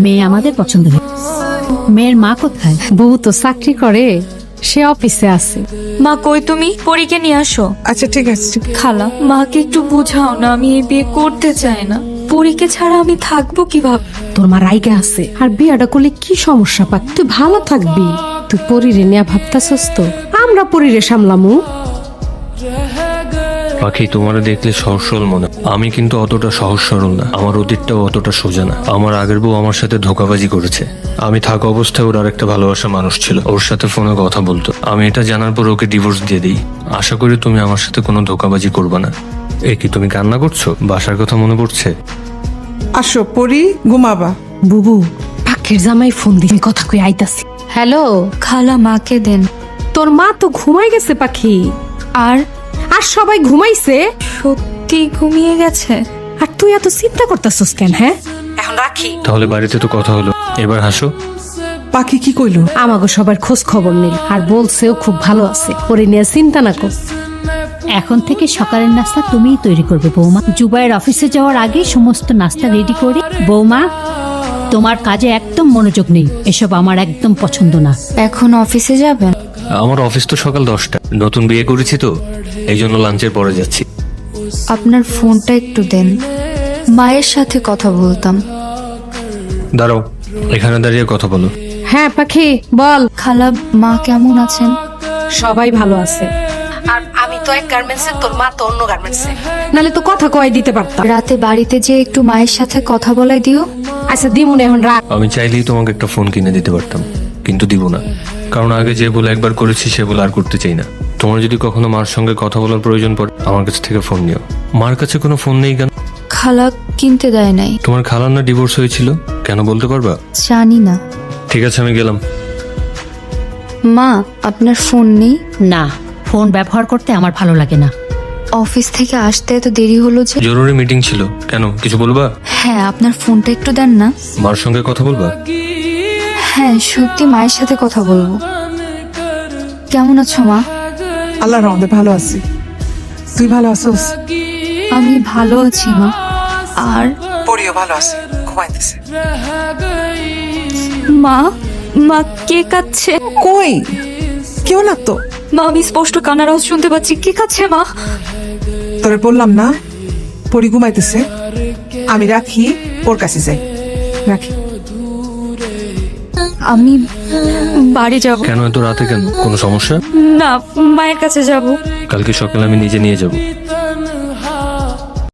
মেয়ে আমাদের পছন্দ হয়েছে। মেয়ের মা কোথায়? বউ তো চাকরি করে, সে অফিসে আছে। মা কই তুমি? পরীকে নিয়ে আসো। আচ্ছা ঠিক আছে। খালা, মাকে একটু বোঝাও না, আমি এই বিয়ে করতে চাই না। পরীকে ছাড়া আমি থাকবো কিভাবে? তোর মা রাইগে আছে, আর বিয়েটা করলে কি সমস্যা পাক? তুই ভালো থাকবি। তুই পরিরে নিয়ে ভাবতাছস তো? আমরা পরিরে সামলামু। পাখি, তোমার দেখলে সহজ সরল মনে, আমি কিন্তু অতটা সহজ সরল না। আমার অতীতটাও অতটা সোজা না। আমার আগের বউ আমার সাথে ধোঁকাবাজি করেছে। আমি থাকা অবস্থায় ওর আরেকটা ভালোবাসা মানুষ ছিল, ওর সাথে ফোনে কথা বলতো। আমি এটা জানার পর ওকে ডিভোর্স দিয়ে দিই। আশা করি তুমি আমার সাথে কোনো ধোঁকাবাজি করবে না। এ কি, তুমি কান্না করছো? বাসার কথা মনে পড়ছে? আসো পরি, ঘুমাবা। বুবু, পাখির জামাই ফোন দিয়ে কথা কই আইতাছি। হ্যালো, খালা, মাকে দেন। তোর মা তো ঘুমাই গেছে পাখি। আর আর সবাই ঘুমাইছে। সত্যি ঘুমিয়ে গেছে? আর তুই এত চিন্তা করতেছস কেন? হ্যাঁ, এখন রাখি। তাহলে বাড়িতে তো কথা হলো, এবার হাসো। পাখি কি কইলো? আমাগো সবার খোঁজ খবর নিল, আর বলছেও খুব ভালো আছে, ওরে নিয়ে চিন্তা না কর। এখন থেকে সকালের নাস্তা তুমিই তৈরি করবে বৌমা। জুবাইয়ের অফিসে যাওয়ার আগে সমস্ত নাস্তা রেডি করে। বৌমা, তোমার কাজে একদম মনোযোগ নেই, এসব আমার একদম পছন্দ না। এখন অফিসে যাবেন? আমার অফিস তো সকাল 10টা। নতুন বিয়ে করেছি তো, এই জন্য লাঞ্চের পরে যাচ্ছি। আপনার ফোনটা একটু দেন, মায়ের সাথে কথা বলতাম। দাঁড়াও, এখানে দাঁড়িয়ে কথা বলো। হ্যাঁ পাখি, বল। খালা, মা কেমন আছেন? সবাই ভালো আছে। আর আমি তো এক গার্মেন্টসে, তোর মা তো অন্য গার্মেন্টসে, নালে তো কথা কয় দিতে পারতাম। রাতে বাড়িতে যে একটু মায়ের সাথে কথা বলাই দিও। আচ্ছা দিমুন, এখন রাখ। আমি চাইলেই তোমাকে একটা ফোন কিনে দিতে পারতাম, কিন্তু দিব না। কারণ আগে যে ভুল একবার করেছি সে ভুল আর করতে চাই না। তোমার যদি কখনো মার সঙ্গে কথা বলার প্রয়োজন পড়ে, আমার কাছ থেকে ফোন নিও। মার কাছে কোনো ফোন নেই কেন? খালা কিনতে দেয় নাই। তোমার খালার না ডিভোর্স হয়েছিল, কেন বলতে পারবা? জানি না। ঠিক আছে, আমি গেলাম। মা, আপনার ফোন নেই? না, ফোন ব্যবহার করতে আমার ভালো লাগে না। অফিস থেকে আসতে এত দেরি হলো যে? জরুরি মিটিং ছিল। কেন, কিছু বলবা? হ্যাঁ, আপনার ফোনটা একটু দেন না। মার সঙ্গে কথা বলবা? হ্যাঁ, সত্যি মায়ের সাথে কথা বলবো। কেমন আছো মা? আল্লাহর রহমতে ভালো আছি। তুই ভালো আছোস? আমি ভালো আছি মা। আর পরিও ভালো আছে, ঘুমাইতেছে। মা, মা কে কাচ্ছে? কই কেউ না তো। মা, আমি স্পষ্ট কান্নার আওয়াজ শুনতে পাচ্ছি। কে কাচ্ছে মা? তোরে বললাম না পরি ঘুমাইতেছে। আমি রাখি, ওর কাছে যাই। রাখি। আমি বাড়ি যাব। কেন এত রাতে? কেন, কোনো সমস্যা? না, মায়ের কাছে যাব। কালকে সকালে আমি নিজে নিয়ে যাব।